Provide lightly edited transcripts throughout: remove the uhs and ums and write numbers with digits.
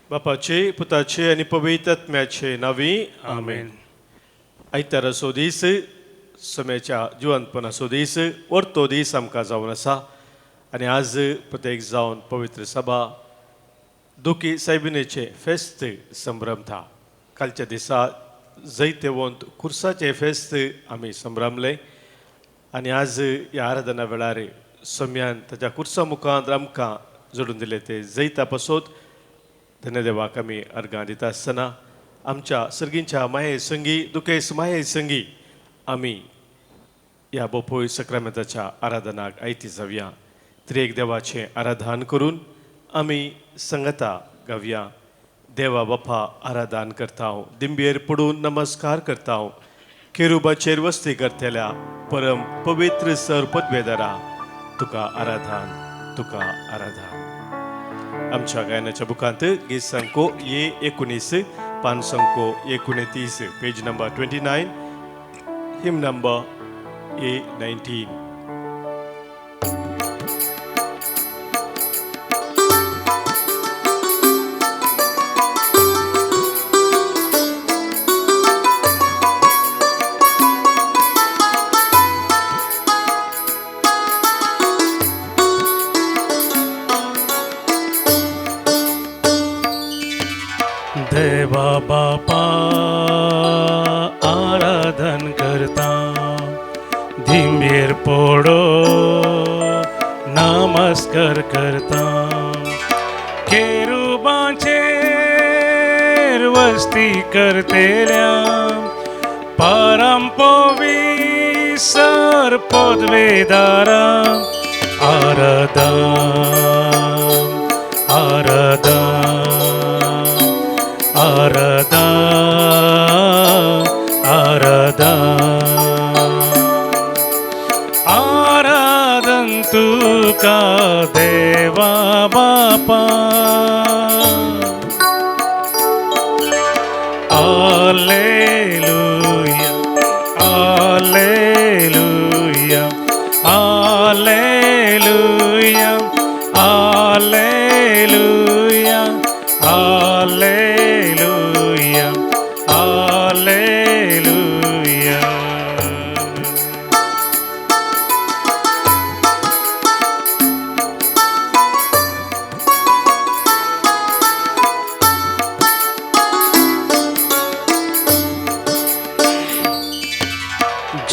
बापाचे पुताचे आणि पवित्र आत्म्याचे नावी आमेन. आयतार असो दीस समयाच्या जिवंतपण असो दीस वरतो दीस आमकां जावन आसा आनी आज प्रत्येक जावन पवित्र सभा दुखी सायबिनेचे फेस्त संभ्रमता. कालच्या दिसा जैतेवंत खुर्साचे फेस्त आमी संभ्रमले आनी आज ह्या आराधना वेळार सम्यान ताच्या खुर्सा मुखांत आमकां जोडून दिले ते जैता पासत धन्यदेवाक आमी अर्गां दिता आसतना आमच्या सर्गींच्या माये संगी दुखेस माये संगी आमी ह्या बोपोय सक्रामेंताच्या आराधनाक आयती जावया. त्रिएक देवाचें आराधन करून आमी संगता गावया. देवा बापा आराधन करता हांव, दिंबेर पडून नमस्कार करता हांव, केरुबाचेर वस्ती करतेल्या परम पवित्र सर पदवेदारा तुका आराधन तुका आराधन. आमच्या गायनाच्या बुकांत गीत संको ये 19 पान संको 29 पेज नंबर 29 हिम नंबर ये 19. देवा बापा आराधन करता धिंबेर पडो नमस्कार करता केरुबाचेर वस्ती करतेल्या परम पवित्र पदवेदारा आराधन आराधन आराधन आराधन आराधन तुका देवा बापा. Alleluia Alleluia Alleluia Alleluia Alleluia Alleluia.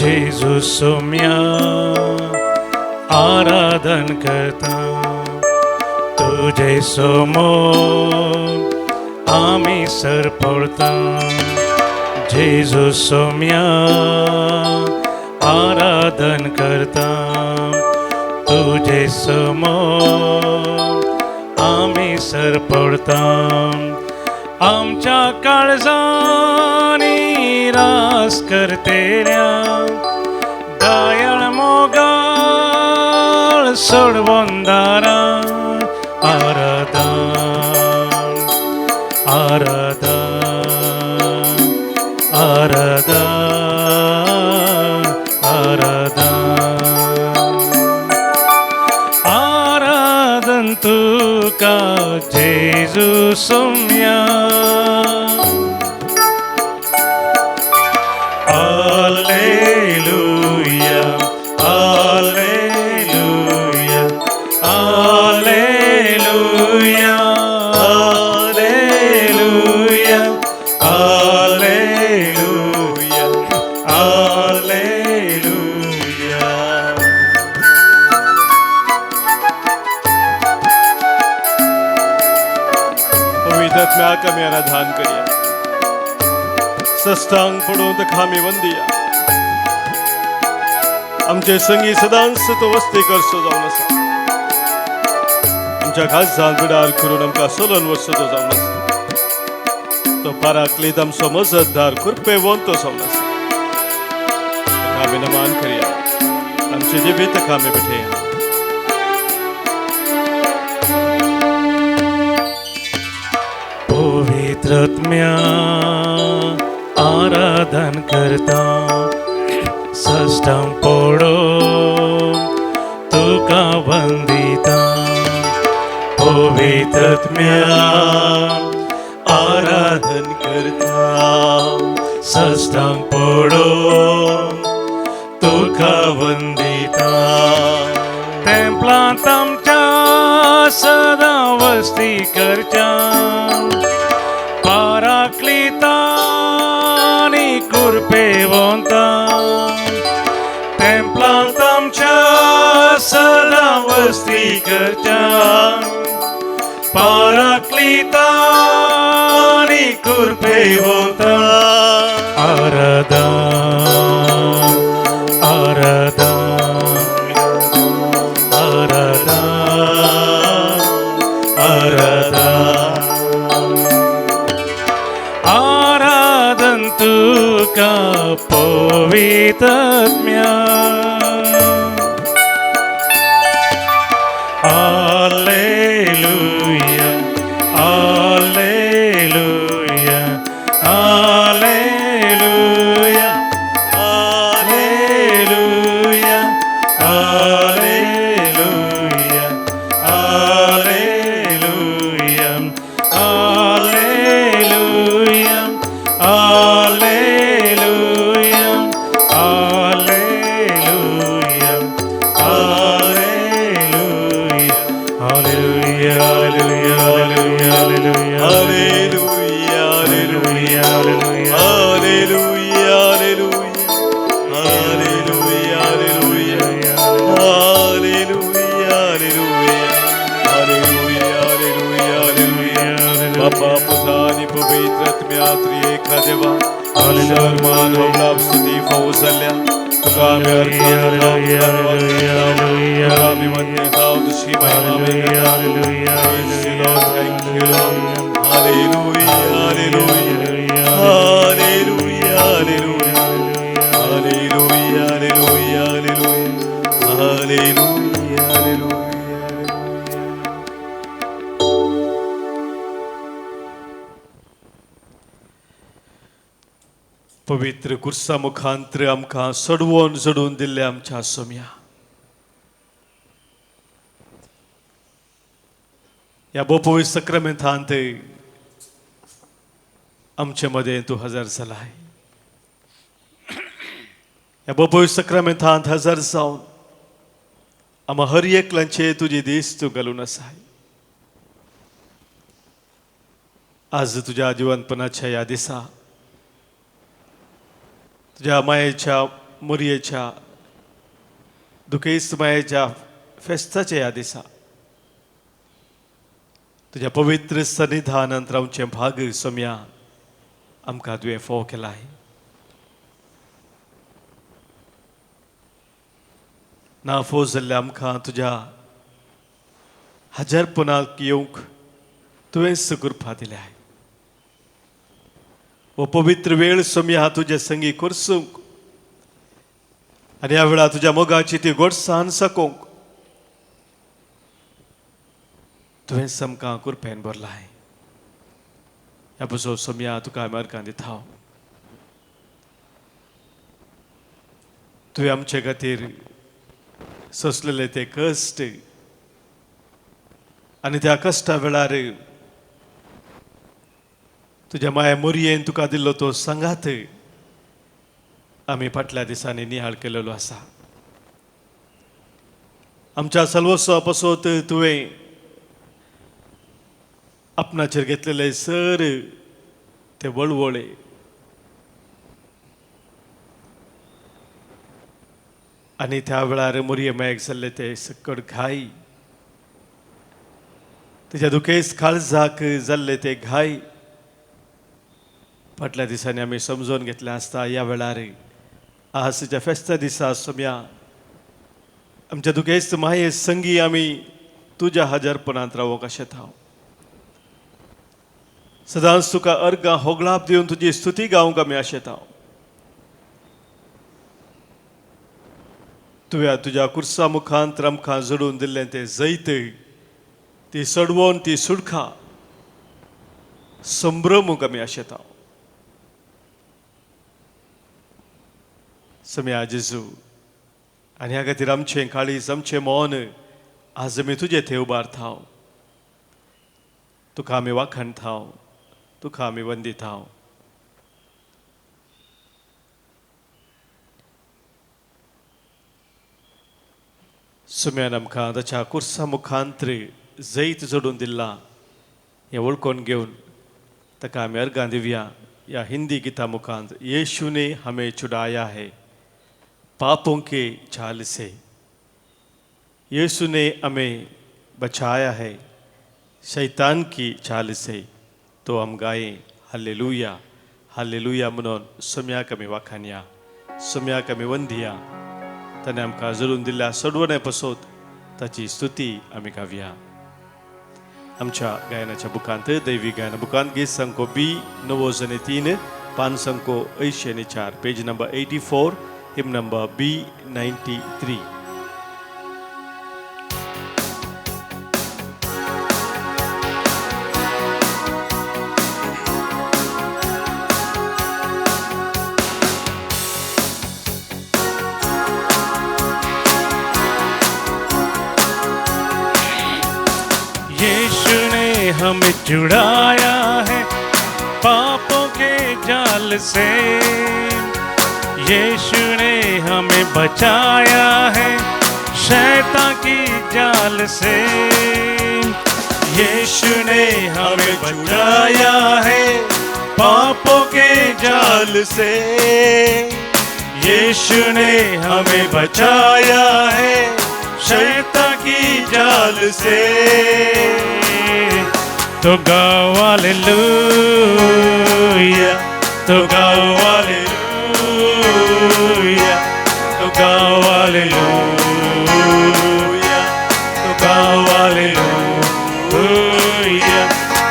जेजू सोम्या आराधन करता तुझे समोर आमी सर पडता. जेजू सोम्या आराधन करता तुझे समोर आमी सर पडता. आमच्या काळजांनी रास करतेल्या दयाळ मोगाळ सोडवंदारा आराधन आराधन आराधन आराधन आराधन तुका जेजू Saumya. Alleluia Alleluia Alleluia Alleluia Alleluia Alleluia. पवित्र आत्म्याक आमी आराधन करूया. सस्तांग पडून खामी वंदिया. आमचे संगी सदांच तो वस्ती करसो जावन आसा. आमच्या खासांत बिडार करून आमकां सोलोन वचो जावन आसा. तो पाराकलीत आमचो मजतदार कृपेवंतो जावन आसा. आमी नमान करया. आमचे जिबेत आमी भेटया. पवित्र आत्म्या आराधन करता सष्टम पडो तुका वंदिता. पवित्र आत्म्या आराधन करता सस्तांग पडून तुका वंदिता तेंपलांत आमच्या सदां वस्ती करच्या पाराक्लिता आनी कृपेवंता तेंपलांत आमच्या सदां वस्ती करच्या पाराक्लिता आनी कृपेवंता आराधन आराधन आराधन तुका पवित्रात्म्या Alleluia Alleluia Alleluia Alleluia Alleluia Alleluia Alleluia Alleluia Alleluia Alleluia Alleluia बापा पुतानी पवित्रात्म्या त्रिएका देवा मान लाभ स्तुती फौजल्या तुका आम्ही आम्ही म्हणते जाऊ तुझी महिमा हालेलुया हालेलुया हालेलुया हालेलुया हालेलुया हालेलुया हालेलुया हालेलुया. पवित्र कुर्सा मुखांतर आमकां सडवून जडून दिल्ले आमच्या सोम्या ह्या बोपवी सक्रामेंतांत आमचे मदें तूं हजर जालाय. ह्या बोपवी सक्रामेंतांत हजर जावन आम्हा हर एकल्यांचे तुजी दीस तूं घालून आसाय. आज तुज्या जिवंतपणाच्या ह्या दिसा तुझ्या मायेच्या मोरयेच्या दुखेस्त मायेच्या फेस्ताच्या ह्या दिसा तुझ्या पवित्र सन्निधानांत रावचें भाग सोम्या आमकां तुवें फोव केलाय. ना फोव जाल्ल्या आमकां तुज्या हजरपणाक येवंक तुवें सुकृपा दिल्या. वो पवित्र वेळ सोम्या तुझे संगी करसूंक आनी ह्या वेळा तुज्या मोगाची ती गोडसाण सकोंक तुवें समकां कृपेन भरलाय. ह्या पासून सोम्या तुका मार्गां दिता. तुवें आमचे खातीर सोंसलेले ते कश्ट आनी त्या कश्टा वेळार तुझ्या माया मोरयेन तुका दिल्लो तो सांगात आमी फाटल्या दिसांनी नियाळ केलेलो आसा. आमच्या सर्वस्वा पासत तुवें आपणाचेर घेतलेले सर ते वळवळे आनी त्या वेळार मोरये मायक जाल्ले ते सकट घाय तुज्या दुखेस्त काळजाक जाल्ले ते घाय फाटल्या दिसांनी आमी समजून घेतले आसता. ह्या वेळार आजच्या फेस्ता दिसा सोम्या आमच्या दुखेस्त माये संगी आमी तुज्या हजरपणांत रावूंक आशेता. सदांच तुका अर्गां होगळाप दिवन तुजी स्तुती गावंक आमी आशेता. तुवें तुज्या कुर्सा मुखांतर आमकां जडून दिल्लें तें जैत ती सडवून ती सुडखा संभ्रमूंक आमी आशेता. सोम्या जेजू आनी ह्या खातीर आमचें काळीज आमचें मौन आज आमी तुजे थंय उबारताव. तुका आमी वाखणताव. तुका आमी वंदिता सुम्यान आमकां ताच्या कुर्सा मुखांतरी जैत जोडून दिला हें वळखून घेवन ताका आमी अर्गां दिवया या हिंदी गिता मुखांत यीशु ने हमें छुड़ाया है पापों के जाल से यीशु ने हमें बचाया है शैतान की चाल से तो हम गाएं हालेलुया हालेलुया म्हणून सुम्याक आमी वाखाणया सुम्याक आमी वंदया ताणें आमकां जोडून दिल्ल्या सोडवणे पसोत ताची स्तुती आमी गावया आमच्या गायनाच्या बुकांत दैवी गायना बुकांत गीत संको बी 903 पान संको 84 पेज नंबर 84 हिम नंबर B93 यीशु ने हमें छुड़ाया है पापों के जाल से यीशु ने हमें बचाया है शैतान की जाल से यीशु ने हमें छुड़ाया है पापों के जाल से यीशु ने हमें बचाया है शैतान की जाल से तो गाओ हालेलुया तो गाओ हालेलुया तो गाओ हालेलुया तो गाओ हालेलुया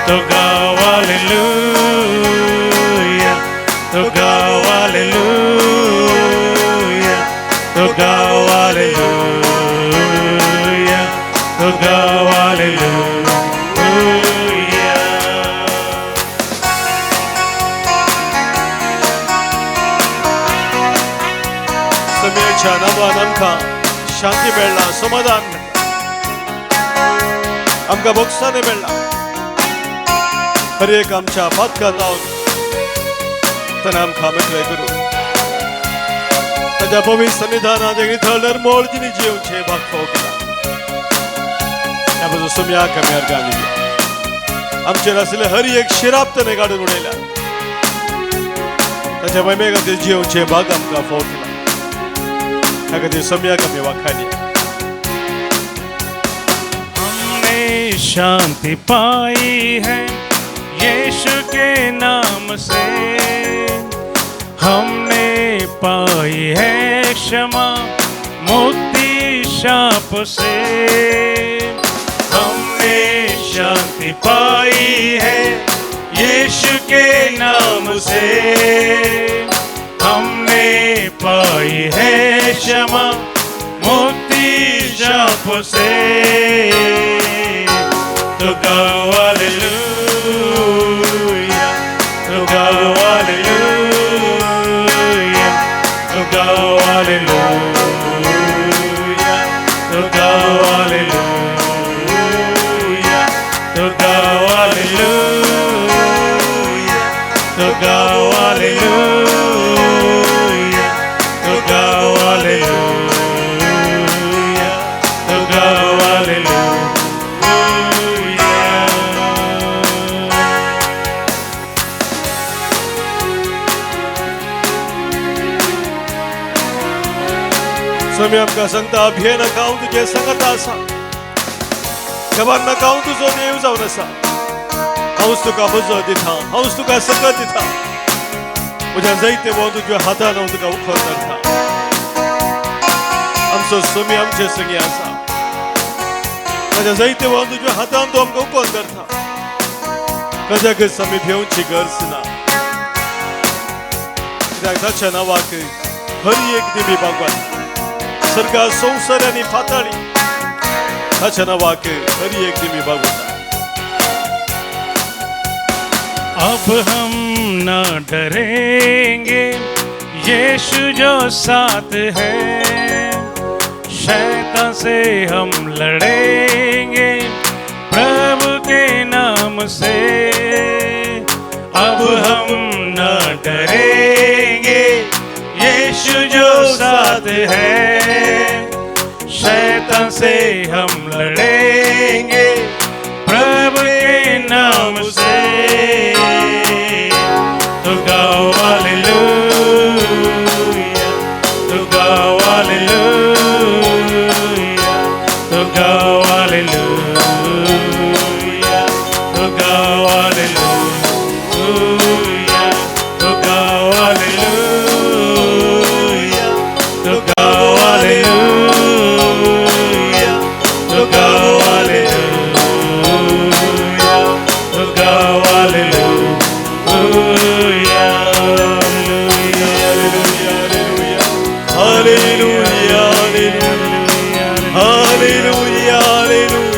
तो गाओ हालेलुया तो गाओ हालेलुया तो गाओ हालेलुया तो गाओ हालेलुया समेच्या नावान आमकां शांती मेळ्ळा समाधान आमकां मोक्षाने मेळ्ळा हर एक आमच्या पातकांत रावन ताणें आमकां मेकळे करून ताच्या पवित्र सन्निधानांत एक नितळ निर्मळ जिणी जिवचे भाग फावो केला ह्या बद्दल सुम्याक आमी अर्गां दिवया आमचेर आशिल्ले हर एक शिराप ताणें काडून उडयला ताच्या महिमे खातीर जिवचे भाग आमकां फावो केला खातीर सुम्याक आमी वाखाणया हमने शांति पाई है यीशु के नाम से हमने पाई है क्षमा मुक्ति शाप से हमने शांति पाई है यीशु के नाम से हमने पाई है क्षमा मुक्ति शाप से तो गाओ हालेलुया तो गाओ हालेलुया तो गाओ हालेलुया तो गाओ हालेलुया तो गाओ हालेलुया तो गाओ हालेलुया तो गाओ हालेलुया तो गाओ हालेलुया समय आमकां सांगता भिये नाका हांव तुजे सांगता आसा खबर नाका हांव तुजो देव जावन आसा हांवच तुका बजो दिता हांवच तुका सकत दिता म्हज्या जायते वो तुज्या हातान हांव तुका उखल धरता आमचो समय आमचे संगी आसा ताज्या जायते वो तुज्या हातान तो आमकां उखल धरता कजाकच आमी भिवची गरज ना कित्याक ताच्या नांवाक हर एक दिमी भगवान सर्गा संसार आनी पाताळी ताच्या नांवाक हर एक दिमी भगवान अब हम न डरेंगे यीशु जो साथ है शैतान से हम लड़ेंगे प्रभु के नाम से अब हम न डरेंगे, यीशु जो साथ है। शैतान से हम लड़ेंगे प्रभु के नाम से। तो गाओ हालेलुया, तो गाओ हालेलुया, तो गाओ हालेलुया, तो गाओ हालेलुया, तो गाओ हालेलुया, तो गाओ हालेलुया, तो गाओ हालेलुया, तो गाओ hallelujah. Hallelujah, hallelujah, hallelujah, hallelujah, hallelujah,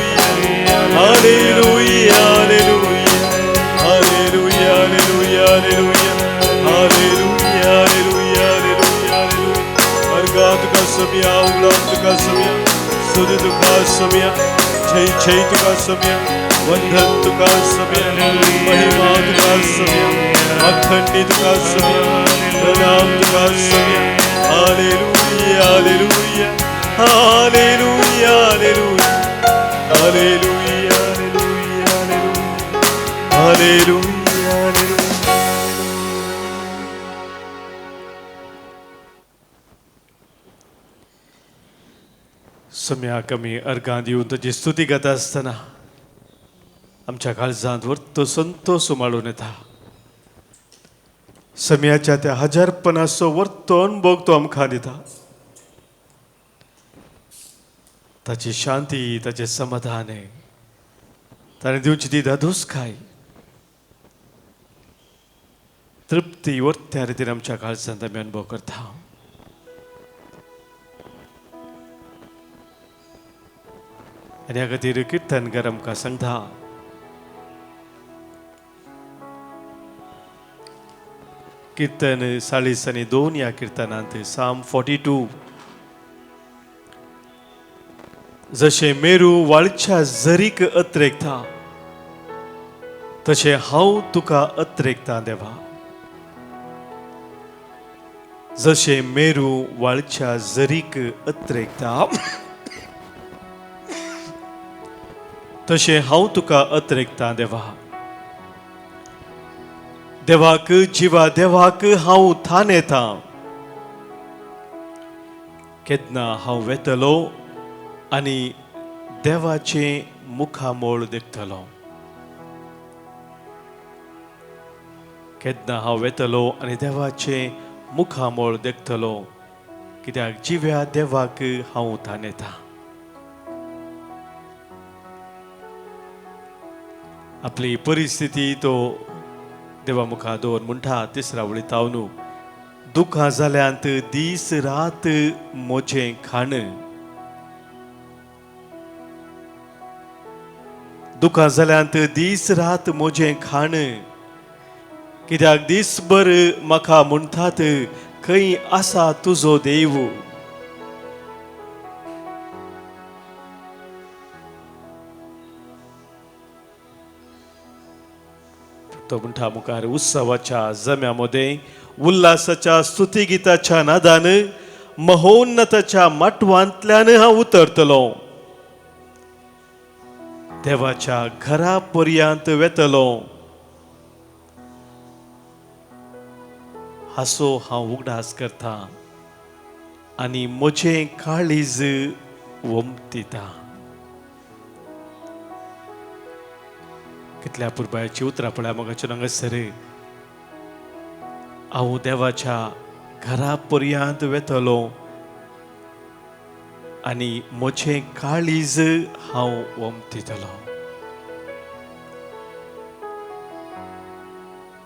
hallelujah, hallelujah, hallelujah, hallelujah, hallelujah, hallelujah. अर्घात का समय, उलात का समय, स्तुति का समय, जय का समय, वंदन का समय, महिमा का समय, अखंडित का समय, प्रणाम का समय। Hallelujah, hallelujah, hallelujah, hallelujah, hallelujah, hallelujah, hallelujah, hallelujah. सम्या कमी अर्घां दिवन तुझी स्तुती करत असताना आमच्या काळजांत तो संतोष उमाळून येता. सम्याच्या त्या हजारपणाचो वर्तो अनुभव तो आमकां दिता. ताची शांती, ताचे समाधान ताणें दिवची ती धादोसकाय, तृप्ती वर्त्या रितीन आमच्या काळजांत आमी अनुभव करता. आनी ह्या खातीर किर्तनकार आमकां सांगता, कीर्तन 42 या कीर्तनांत साम 42, जशे मेरू वाळच्या झरीक अत्रेकता तशे हांव तुका अत्रेकता देवा. जशे मेरू वाळच्या झरीक अत्रेकता तशे हांव तुका अत्रेकता देवा. देवाक जिवा देवाक हांव थान येता. केन्ना हांव वेतलो आनी देवाचे मुखामोळ देखतलो. केन्ना हांव वेतलो आनी देवाचे मुखामोळ देखतलो, कित्याक जिव्या देवाक हांव थान येता. आपली परिस्थिती तो देवा मुखार दवरून म्हणटा तिसरा वळींत हांव न्हू. दुखां जाल्यांत दीस रात म्हजें खाण, दुखां जाल्यांत दीस रात म्हजें खाण, कित्याक दिसभर म्हाका म्हणटात खंय आसा तुजो देव. तो म्हणटा मुखार, उत्सवाच्या जम्यामध्ये उल्हासाच्या स्तुतिगिताच्या नादान महोन्नताच्या माटवांतल्यान हांव उतरतलो. देवाच्या घरा पर्यंत वेतलो. हासो हांव उगडास करता आनी म्हजें काळीज वमतिता. कितल्या पुरबायाची उतरां पळय मोगाचें हांगासर. हांव देवाच्या घरा पर्यंत वेतलो आनी म्हजें काळीज हांव वमतितलो.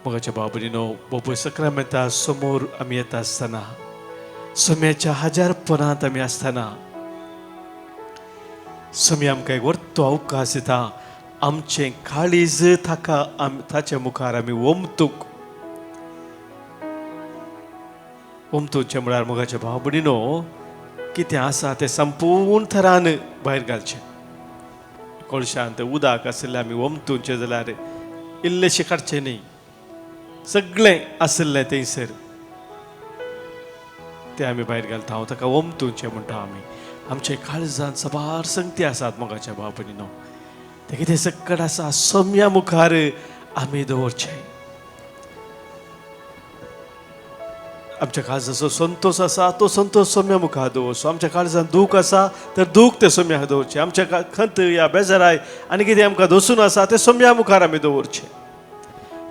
मोगाच्या बाबडीनो, बाबू सक्रामेंता समोर आमी येता आसतना, सम्याच्या हजारपणांत आमी आसतना, सम्या आमकां एक व्हडलो अवकाश दिता. आमचें काळीज ताच्या मुखार आमी वमतुचें म्हळ्यार मोगाच्या भाव भयणीनो, कितें आसा तें संपूर्ण थरान भायर घालचें. कळशांत उदक आसलें आमी वमतुचें जाल्यार इल्लेशें काडचें न्ही. सगळें आसलें थंयसर ते आमी भायर घालता. हांव ताका ओमतूचें म्हणटा आमी. आमचे काळजांत सबार संगती आसात मोगाच्या भाव भयणीनो. ते कितें सकट आसा सोम्या मुखार आमी दवरचे. आमच्या काळजाचो संतोष आसा तो संतोष सोम्या मुखार दवरचो. आमच्या काळजांत दूख आसा तर दूख ते सोम्या दवरचें. आमच्या खंत या बेजाराय आनी कितें आमकां दसून आसा ते सोम्या मुखार आमी दवरचें.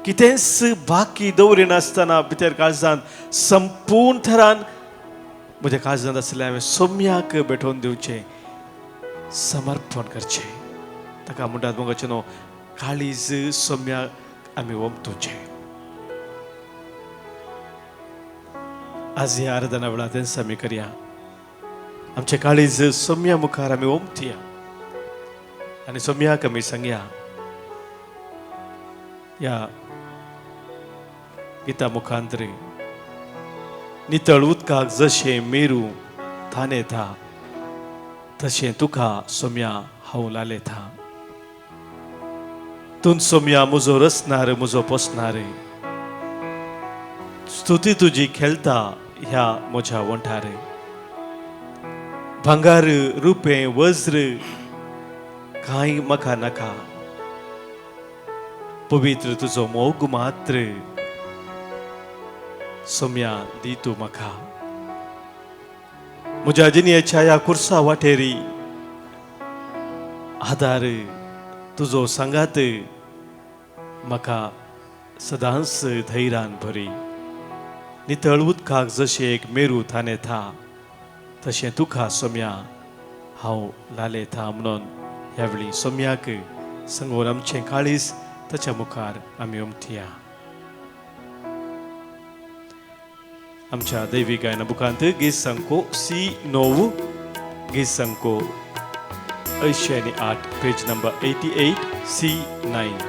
कितेंच बाकी दवरिनासतना भितर काळजांत संपूर्ण थरान म्हज्या काळजांत आसलें हांवें सोम्याक भेटोवन दिवचें, समर्पण करचें. ताका म्हणटात मोगाचें न्हू, काळीज सोम्याक आमी ओमतुचें. आज ह्या आराधना वेळार तेंच आमी करया. आमचें काळीज सोम्या मुखार आमी ओमतुया आनी सोम्याक आमी सांगया. ह्या गिता मुखांतर नितळ उदकाक जशें मेरू थान येता तशें तुका सोम्या हांव लालयता. तूं सोम्या म्हजो रचणार म्हजो पोसणार. स्तुती तुजी खेळता ह्या म्हज्या वंठार. भांगार रुपें वज्र कांय म्हाका नाका. पवित्र तुजो मोग मात्र सोम्या दी तूं म्हाका. म्हज्या जिणेच्या ह्या कुर्सा वाटेरी आदार तुजो सांगात म्हाका सदांच धैर्यान भरी. नितळ उदकाक जशें एक मेरू थान येता तशें तुका सोम्या हांव लालयता. म्हणून ह्या वेळी सोम्याक सांगून आमचें काळीज ताच्या मुखार आमी ओमतुया. आमच्या दैवी गायना बुकांत गीत संको C9 गीत संको 88 पेज नंबर 88 C9.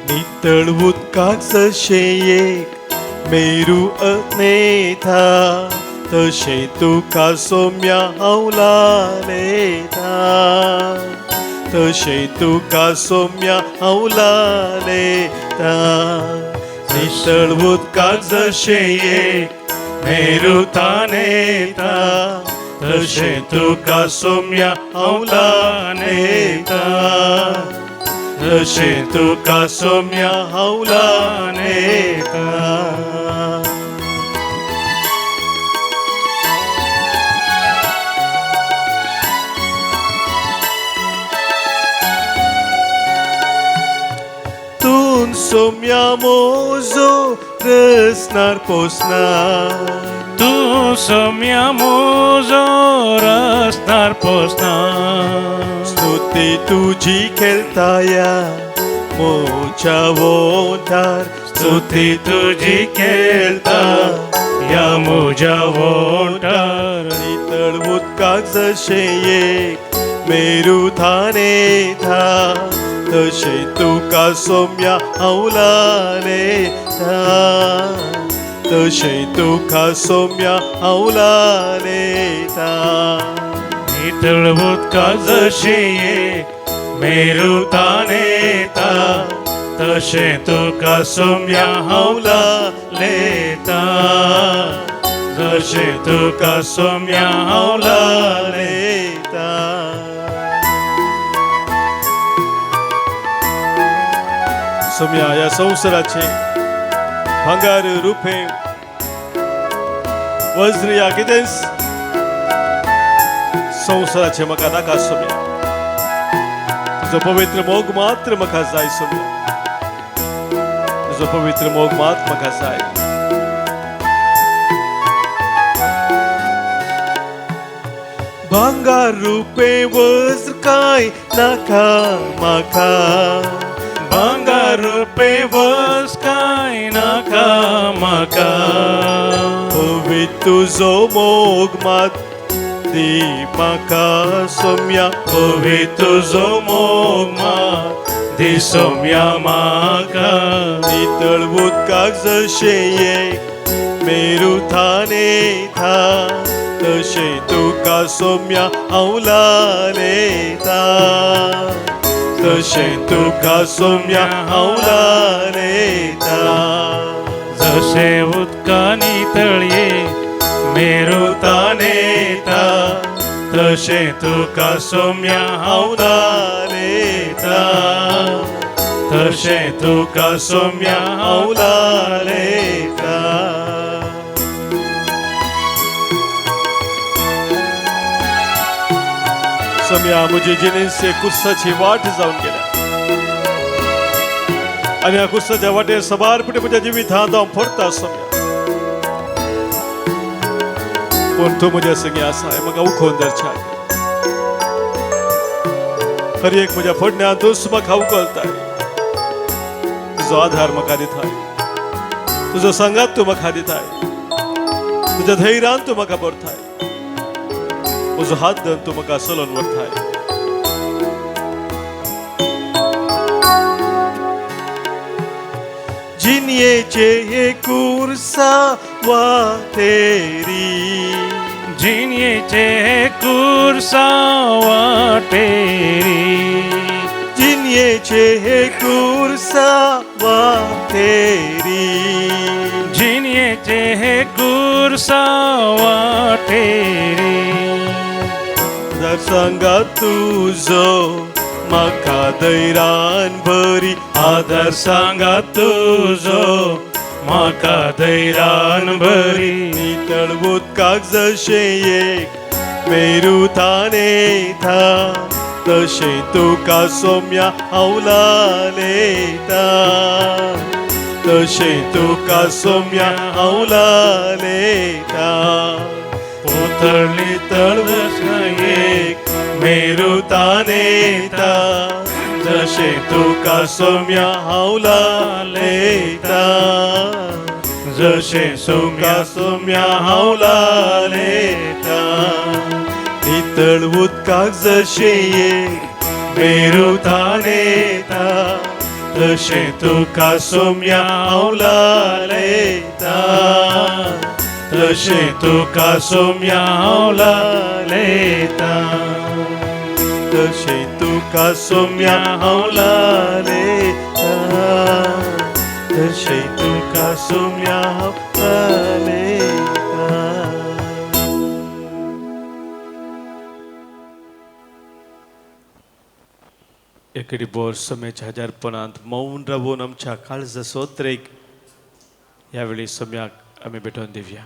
नितळ उदकाक जशें एक मेरू नेता तशें तुका सोम्या हांव लालयता. तशें तुका सोम्या हांव लालयता. नितळ उदकाक जशें एक मेरू थान येता तशें तुका सोम्या हांव लालयता. तशें तुका सोम्या हांव लालयता. तूं सोम्या म्हजो रचणार पोसणार. तूं सोम्या म्हजो रचणार पोसणार. स्तुती तुजी खेळता या म्हज्या वंठार. स्तुती तुजी खेळता ह्या म्हज्या वंठार. नितळ उदकाक जशें एक मेरू थान येता तशें तुका सोम्या हांव लालयता. तशें तुका सोम्या हांव लालयता. नितळ उदकाक जशें एक मेरू थान येता तशें तुका सोम्या हांव लालयता. जशें तुका सोम्या हांव लालयता. सोम्या ह्या संवसाराचे भांगार रुपें वज्र या कितेंच संवसाराचे म्हाका नाका सोम्या. तुजो पवित्र मोग मात्र म्हाका जाय सोम्या. तुजो पवित्र मोग मात्र म्हाका जाय. भांगार रुपें वज्र कांय नाका म्हाका. भांगार रुपें वज्र कांय नाका म्हाका. पवित्र तुजो मोग मात दी म्हाका सोम्या. पवित्र तुजो मोग मात दी सोम्या म्हाका. नितळ उदकाक जशें एक मेरू थाने था तशे तुका सोम्या हवलाले था तशे तुका सोम्या हवलाले था जसे उदकानी तळये मेरू ताने था तशे तुका सोम्या हवलाले था तशे तुका सोम्या हवलाले था सोम्या मुझे जिणेचे कुर्साची वाट जाऊन गेल्या आणि या कुर्साच्या वाटेर सबारपणे म्हज्या जिवितांत हांव फोडटा सोम्या पूण तूं म्हज्या संगी आसा हें म्हाका उखोवन धरचें हर एक म्हज्या फोडण्यात तूंच म्हाका उखलताय तुजो आधार म्हाका दिताय तुजो संगात तूं म्हाका दिताय तुज्या धैर्यान तूं म्हाका भरताय म्हजो हात धरून तूं म्हाका चलोवन व्हरताय जिणयेचे हे कुर्सा वाटेरी जिणयेचे कुर्सा वाटेरी जिणयेचे हे कुर्सा वाटेरी जिणयेचे हे कुर्सा वाटेरी सांगा तुझो म्हाका धैर्यान भरी आधार सांगा तुझो म्हाका धैर्यान भरी नितळ उदकाक जशे एक मेरू थाने था तशे तुका सोम्या हवलाले था तशे तुका सोम्या हवलाले था पोतळली तळवस एक मेरू ताने था जशे तुका सोम्या हवलाले था जशे तुका सोम्या हवलाले था नितळ उदकाक जशे एक मेरू थाने था तशे तुका सोम्या हवलाले था तशे तुका सोम्या हवलाले था तशे तुका सोम्या हवलाले था तशे तुका सोम्या हवलाले था एकडे बोर सोम्याच्या हजारपणांत मौन रावून आमच्या काळजा सोत्रेक यावेळी सोम्याक आमी भेटोवन दिवया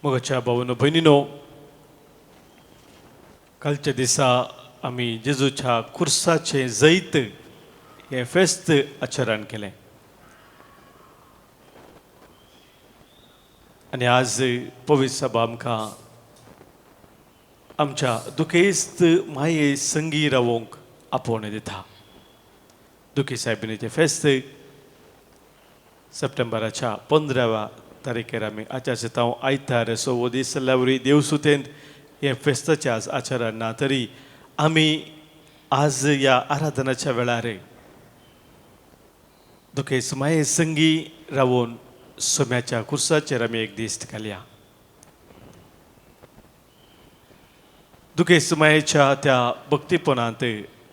मोगाच्या भावांनो भयणीनो कालच्या दिसा आमी जेजूच्या कुर्साचे जैत हे फेस्त आचरण केलें आनी आज पवित्र सभा आमकां आमच्या दुखेस्त माये संगी रावोंक आपोवणें दिता दुखी साहेबिणीचें फेस्त सप्टेंबराच्या 15व्या तारीखेर आमी आचारसंहिता आयतार सो दीस जाल्ल्यावरी देवसुतेंत हे फेस्ताचें आज आचरण ना तरी आमी आज ह्या आराधनाच्या वेळार दुखेस्त माये संगी रावून सोम्याच्या कुर्साचेर आमी एक दीस घालया दुखेस्त मायेच्या त्या भक्तीपणांत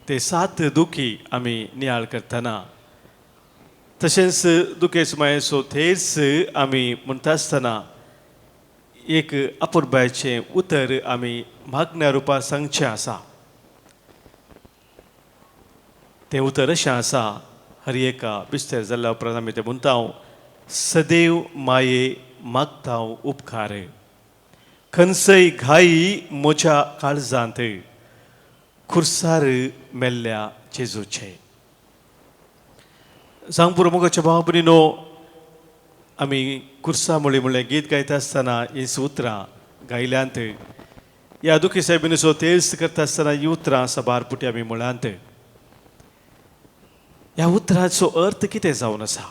ते 7 दुखी आमी नियाळ करतना तशेंच दुखेस्त मायेचो थेस आमी म्हणटा आसतना एक अपुरबायेचें उतर आमी मागण्या रुपान सांगचें आसा तें उतर अशें आसा हर एका बिस्तेर जाल्ल्या उपरांत आमी तें म्हणटा सदैव माये मागता उपकार खंयचय घाई म्हज्या काळजांत खुर्सार मेल्ल्या जेजूचे सांगपुरो मोगाच्या भावा भयणीनो आमी कुर्सा म्हणलें गीत गायता आसतना हीं उतरां गायल्यांत ह्या दुखी साहेबिनीचो तेल्स करता आसतना हीं उतरां सबारपुटी आमी म्हळ्यांत ह्या उतराचो अर्थ कितें जावन आसा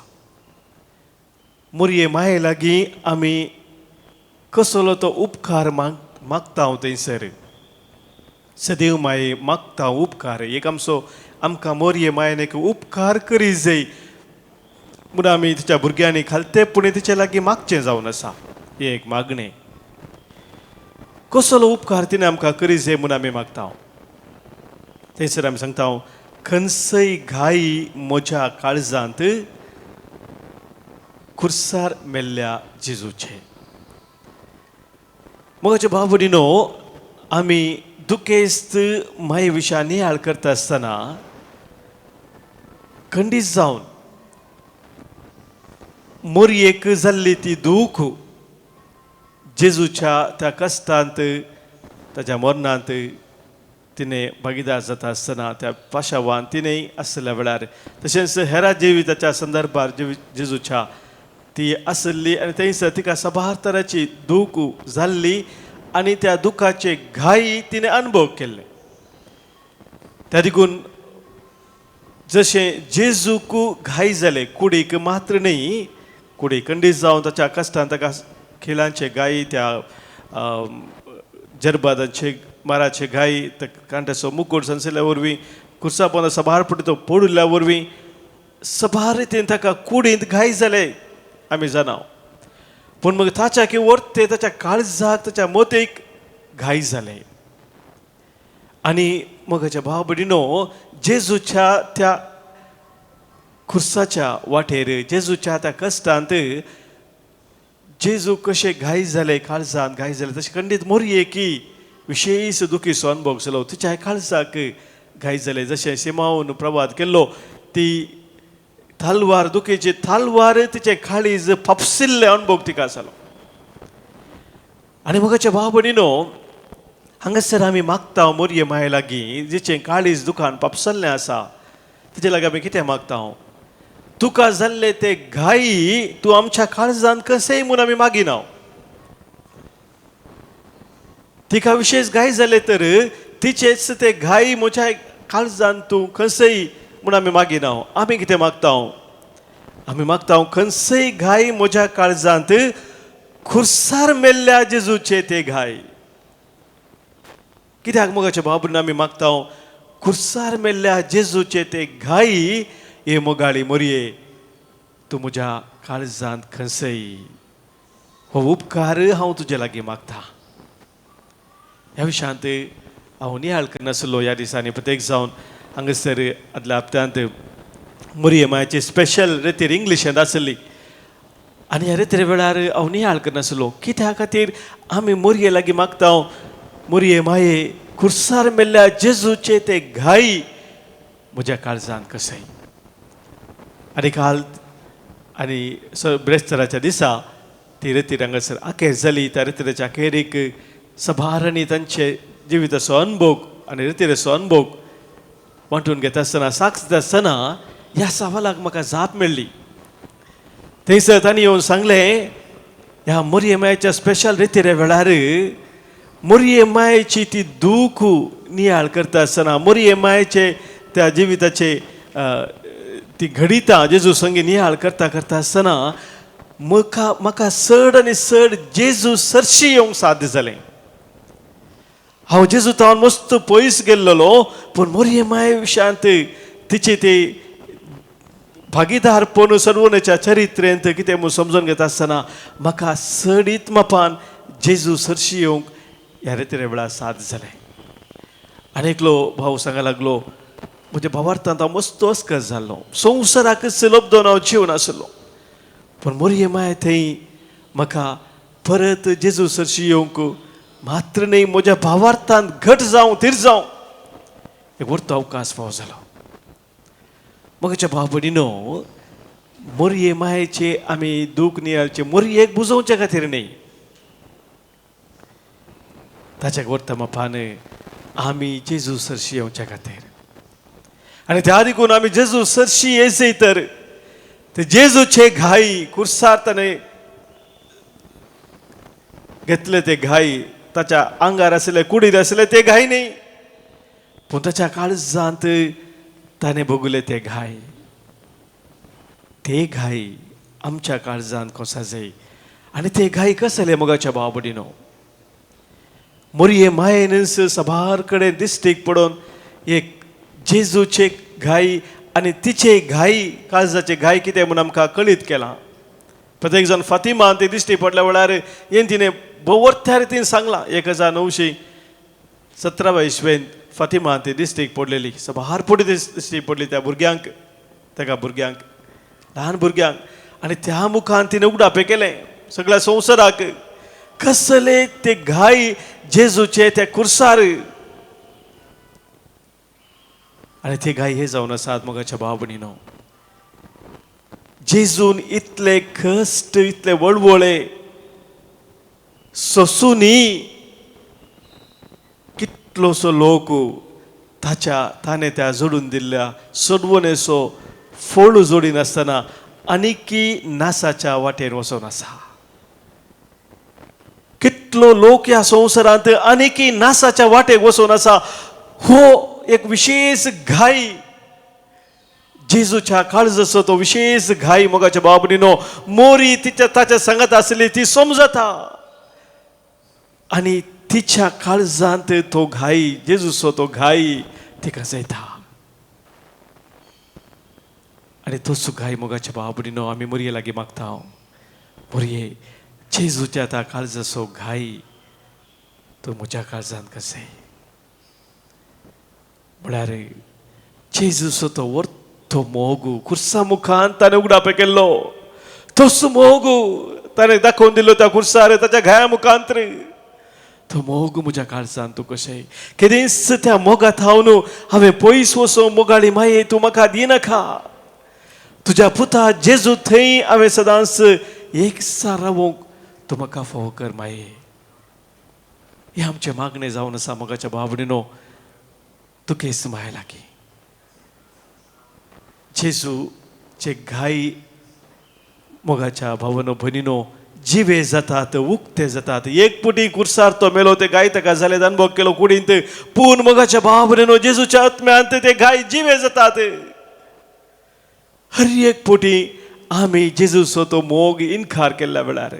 मोरये माये लागीं आमी कसलो तो उपकार मागता हांव थंयसर सदैव माये मागता उपकार एक आमकां मोरये मायेन एक उपकार करी जाय म्हणून आमी तिच्या भुरग्यांनी खालतेपणी तिचे लागीं मागचें जावन आसा हें एक मागणें कसलो उपकार तिणें आमकां करी जाय म्हणून आमी मागता थंयसर आमी सांगता खंयसय घाई म्हज्या काळजांत खुर्सार मेल्ल्या जेजूचे म्हजे भाव भयणीनो आमी दुखेस्त माये विशयां नियाळ करता आसतना खंडीत जावन मोरयेक जाल्ली ती दूख जेजूच्या त्या कश्टांत ताच्या मरणांत तिणें भागीदार जाता आसतना त्या पाशावान तिणेंय आसल्या वेळार तशेंच हेरा जिविताच्या संदर्भार जेजूच्या ती आसली आनी थंयसर तिका सबार तरांची दूख जाल्ली आनी त्या दुखाचे घाई तिणें अनुभव केल्ले त्या देखून जशें जेजूक घाई जाले कुडीक मात्र न्ही कुडी खंडीत जावन ताच्या कश्टांत ताका खिलांचे घाई त्या जरबादांचे माराचे घाई कांट्याचो मुकुट संसयल्या वरवीं खुर्सा पोंदा सबार पटी तो पडल्या वरवीं सबार रितीन ताका कुडींत घाई जाले आमी जाणाव पूण मग ताच्या की वर्ते ताच्या काळजाक ताच्या मोतेक घाई जाले आनी म्हज्या भाव भयणीनो जेजूच्या त्या खुर्साच्या वाटेर जेजूच्या त्या कश्टांत जेजू कशे घाई जाले काळजांत घाई जाले तशें खंडीत मोरयेकी विशेष दुखीचो अनुभव जालो तिच्या काळजाक घाई जाले जशें सिमावन प्रवाद केल्लो ती थालवार दुखेची थालवार तिचे काळीज फापसिल्ले अनुभव तिका जालो आनी म्हज्या भाव भयणीनो हांगासर आमी मागता मोरये माये लागीं जिचें काळीज दुखान फापसल्लें आसा तिचे लागीं आमी कितें मागता तुका जाल्ले ते घाई तूं आमच्या काळजांत कशेंय म्हूण आमी मागिना तिका विशेष घाई जाले तर तिचेच ते घाई म्हज्या काळजांत तूं खंयसय म्हूण आमी मागिना आमी कितें मागता आमी मागता खंयसय घाई म्हज्या काळजांत खुर्सार मेल्ल्या जेजूचे ते घाई कित्याक मोगाच्या बाबून आमी मागता खुर्सार मेल्ल्या जेजूचे ते घाई हे मोगाळी मोरये तूं म्हज्या काळजांत खंयसय हो उपकार हांव तुजे लागीं मागता ह्या विशयांत हांव नियाळ करनासलो ह्या दिसांनी प्रत्येक जावन हांगासर आदल्या हप्त्यांत मोरये मायेची स्पेशल रितीर इंग्लिशांत आसली आनी ह्या रितीर वेळार हांव नियाळ करनासलो कित्या खातीर आमी मोरये लागीं मागता मोरये माये खुर्सार मेल्ल्या जेजूचे ते घाई म्हज्या काळजांत कशेंय आनी काल आनी ब्रेस्ताराच्या दिसा ती रितीर हांगासर आखेर जाली त्या रितीराच्या अखेरीक सबारांनी तांचे जिविताचो अनुभव आनी रितीराचो अनुभव वांटून घेता आसतना साक्ष दिता आसतना ह्या सवालाक म्हाका जाप मेळ्ळी थंयसर तांणी येवन सांगलें ह्या मोरये मायेच्या स्पेशल रितीरे वेळार मोरये मायेची ती दूख नियाळ करता आसतना मोरये मायेचे त्या जिविताचे ती घडिता जेजू संगी नियाळ करता करता आसतना म्हाका चड आनी चड जेजू सरशी येवंक साध्य जालें हांव जेजू तावन मस्त पयस गेल्लो पूण मोरये माये विशयांत तिचे ते भागीदारपण सर्वनाच्या चरित्रेंत कितें म्हूण समजून घेता आसतना म्हाका चडीत मापान जेजू सरशी येवंक ह्या रितीरे वेळार साध्य जालें आनी एकलो भाव सांगूंक लागलो म्हज्या भावार्थांत हांव मस्त अस्कत जाल्लो संवसाराकच लब्धोन हांव जिवन आसलो पूण मोरये माये थंय म्हाका परत जेजू सरशी येवंक मात्र न्ही म्हज्या भावार्थांत घट जावं तीर जावं एक व्हडलो अवकाश फावो जालो म्हज्या भाव भयणीनो मोरये मायेचे आमी दूख नियाळचे मोरयेक बुजोवचे खातीर न्ही ताच्या व्हडल्या मापान आमी जेजू सरशी येवच्या खातीर आनी त्या देखून आमी जेजू सरशी येयसय तर ते जेजूचे घाई खुर्सार ताणें घेतले ते घाई ताच्या आंगार आसले कुडीत आसले ते घाई न्ही पूण ताच्या काळजांत ताणें भोगले ते घाई आमच्या काळजान कोसा जाय आनी ते घाई कसले मोगाच्या भाव भयणीनो मोरये मायेनस सभार कडेन दिश्टीक पडोन एक जेजूचे घाई आनी तिचे घाई काळजाचे घाई कितें म्हूण आमकां कळीत केलां प्रत्येक जण फातिमा ते दिश्टी पडल्या वेळार हें तिणें बवरत्या रितीन सांगलां 1917 इसवेंत फातिमा ती दिश्टीक पडलेली सभार पुढे दिश्टी पडली त्या भुरग्यांक तेका भुरग्यांक ल्हान भुरग्यांक आनी त्या मुखान तिणें उगडापें केलें सगळ्या संवसाराक कसले ते घाई जेजूचे त्या कुर्सार आनी ते घाई हे जावन आसात मोगाच्या भाव भयणीनो जेजून इतले कश्ट इतले वळवळे सोंसुनी कितलोसो लोक ताणें त्या जोडून दिल्ल्या सोडवणेचो फोड जोडीन आसतना आनीकी नासाच्या वाटेर वचोन आसा कितलो लोक ह्या संवसारांत आनीकी नासाच्या वाटेक वचोन आसा हो एक विशेष घाई जेजूच्या काळजाचो तो विशेष घाई मोगाच्या भाव भयणीनो मोरी ताच्या सांगत आसली ती समजता आनी तिच्या काळजांत तो घाई जेजूचो तो घाई तिका जायता आनी तोच घाई मोगाच्या भाव भयणीनो आमी मोरये लागीं मागता मोरये जेजूच्या त्या काळजाचो घाई तो म्हज्या काळजांत कशें म्हळ्यार जेजूचो तो तो मोगू कुर्सा मुखान ताणें उगडापें केल्लो तोच मोगू ताणें दाखोवन दिल्लो त्या कुर्सार ताच्या घाया मुखांतर तो मोग म्हज्या काळजांत तूं कशें केदींच त्या मोगात हांव हांवें पयस वचों मोगाळी माये तूं म्हाका दिनाका तुज्या पुता जेजू थंय हांवें सदांच एकसार रावूंक तूं म्हाका फोव कर माये हें आमचें मागणें जावन आसा मोगाच्या भाव भयणीनो तुकेच माये लागीं जेजूचे घाई मोगाच्या भावनो भयणीनो जिवे जातात उक्ते जातात एक पुटी कुर्सार तो मेलो ते घाई ताका जालें अनुभव केलो कुडींत पूण मोगाच्या भाव भयणीनो जेजूच्या आत्म्यांत ते घाई जिवे जातात हर एक पुटी आमी जेजूचो तो मोग इन्कार केल्ल्या वेळार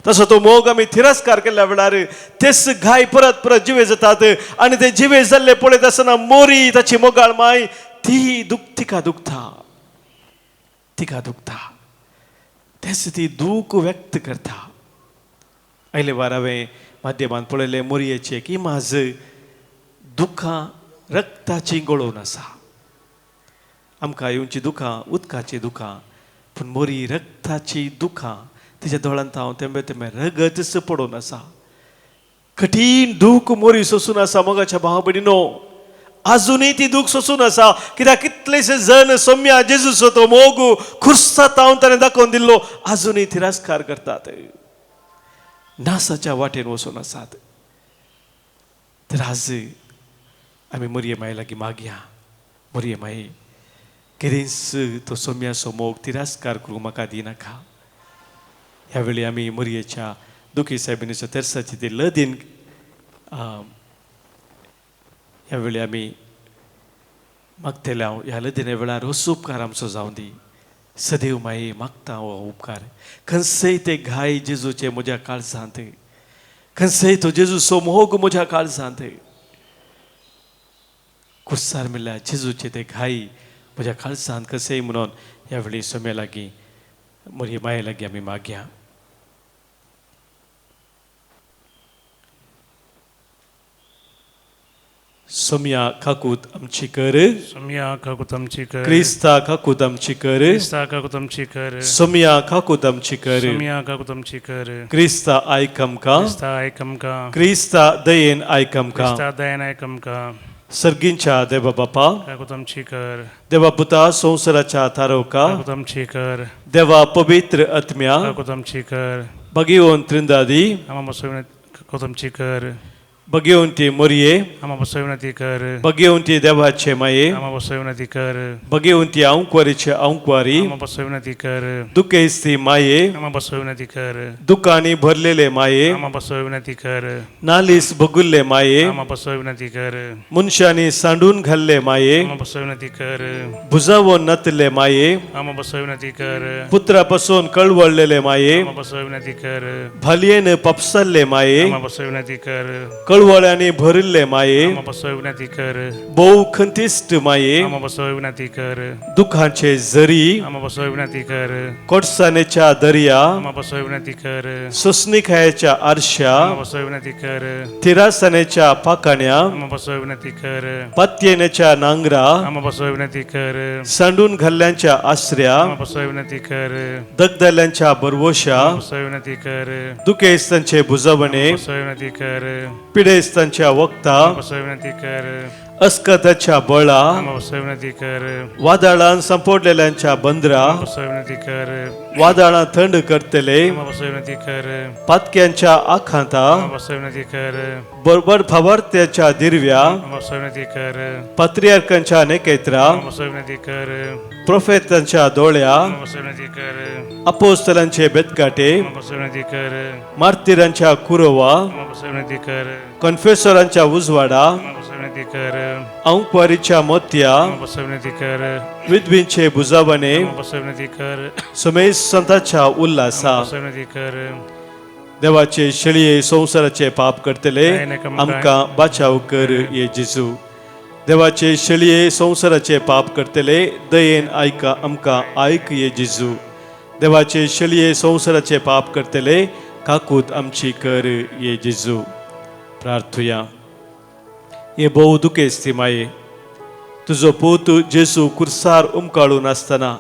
तसो तो मोग आमी तिरस्कार केल्ल्या वेळार तेच घाई परत परत जिवे जातात आनी ते जिवे जाल्ले पळयत आसतना मोरी ताची मोगाळ माय ती तिका दुखता तेच ती दूख व्यक्त करता आयले वार हांवें माध्यमांत पळयलें मोरयेचें की म्हाज दुखां रक्ताची गळोवन आसा आमकां येवची दुखां उदकाची दुखां पूण मोरी रक्ताची दुखां तिच्या दोळ्यांत हांव तेंबे रगत पडोवन आसा कठीण दूख मोरी सोंसून आसा मोगाच्या भाव भयणीनो अजूनही ती दूख सोंसून आसा कित्याक कितलेशे जण सोम्या जेजूचो तो मोग खुर्सात हांव ताणें दाखोवन दिल्लो अजूनही तिरस्कार करतात नासाच्या वाटेन वचून आसात तर आज आमी मोरये माये लागीं मागया मोरये माये केदींच तो सोम्याचो मोग तिरस्कार करूंक म्हाका दिनाका ह्या वेळी आमी मोरयेच्या दुखी सायबिणीचो तेर्साची ती लदीन ह्या वेळी आमी मागतेले हांव ह्या लदिने वेळार हो उपकार आमचो जावं दी सदैव माये मागता हो उपकार खंयसय ते घाय जेजूचे म्हज्या काळजांत खंयसय तो जेजूचो मोग म्हज्या काळजांत कुर्सार म्हणल्यार जेजूचे ते घाई म्हज्या काळजांत कशेंय म्हणून ह्या वेळी सोम्या लागीं मोरये माये लागीं आमी मागया सोम्या काकूत आमची कर सोम्या काकूत आमची कर क्रिस्ता काकूत आमची कर क्रिस्ता काकूत आमची कर सोम्या काकूत आमची कर सोम्या काकूत आमची कर क्रिस्ता आयक आमकां क्रिस्ता आयक आमकां क्रिस्ता दयेन आयक आमकां क्रिस्ता दयेन आयक आमकां सर्गींच्या देवा बापा काकूत आमची कर देवा पुता संवसाराच्या तारवका काकूत आमची कर देवा पवित्र आत्म्या काकूत आमची कर भगीवन त्रिंदादी आमा काकूत आमची कर बघेवंती मोरये, आम्हापासून विनंती कर. बघेवंती देवाचे माये, आम्हापासून विनंती कर. बघेवंती औंकवारीचे औंकवारी, आम्हापासून विनंती कर. दुखेस्ती माये, आम्हापासून विनंती कर. दुकानी भरलेले माये, आम्हापासून विनंती कर. नालीस बगुल्ले माये, आम्हापासून विनंती कर. मुनशानी सांडून घालले माये, आम्हापासून विनंती कर. भुजावून नतले माये, आम्हापासून विनंती कर. पुत्रापासून कळवळलेले माये, आम्हापासून विनंती कर. भालयेन पपसल्ले माये, आम्हापासून विनंती कर. कळवळ्याने भरिल्ले माये, आम्हापासून विनंती कर. बहु खंतिष्ट माये, आम्हापासून विनंती कर. दुखांचे जरी, आम्हापासून विनंती कर. कोटसानेच्या दर्या, आम्हापासून विनंती कर. सुसनिखायाच्या आरशा, आम्हापासून विनंती कर. तिरासनेच्या पाकाण्या, आम्हापासून विनंती कर. पात्येनेच्या नांगरा, आम्हापासून विनंती कर. सांडून घाल्ल्यांच्या आश्रया, आम्हापासून विनंती कर. दगदल्यांच्या बरवोशा, आम्हापासून विनंती कर. दुखेस्तांचे बुजवणे, आम्हापासून विनंती कर. पिडेस्तांच्या वक्ता, आम्हापासून विनंती कर. अस्कताच्या बळा, आम्हापासून विनंती कर. वादळान संपोडलेल्यांच्या बंदरा, आम्हापासून विनंती कर. वादळां थंड करतले, आम्हापासून विनंती कर. पातक्यांच्या आखांता, आम्हापासून विनंती कर. बडबड फवारत्याच्या दिरव्या, आम्हापासून विनंती कर. पात्रियार्कांच्या नेकेत्रा, आम्हापासून विनंती कर. प्रोफेतांच्या दोळ्या, आम्हापासून विनंती कर. अपोस्तलांचे बेतकाटे, आम्हापासून विनंती कर. मार्तिरांच्या कुरवा, आम्हापासून विनंती कर. कन्फेसरांच्या उजवाडा, आम्हापासून विनंती कर. औंकवारीच्या मोत्या, आम्हापासून विनंती कर. विधवींचे बुजावणे, आम्हापासून विनंती कर. समेश संतांच्या उल्हासा, आम्हापासून विनंती कर. देवाचे शेळये संसाराचे पाप करतले, आमकां बाचाव कर ये जेजू. देवाचे शेळये संसाराचे पाप करतले, दयेन आयका आमकां आयक ये जेजू. देवाचे शेळये संसाराचे पाप करतले, काकूत आमची कर ये जेजू. प्रार्थुया. हे भोव दुखेस्ती माये, तुजो पूत जेजू कुर्सार उमकाळून आसतना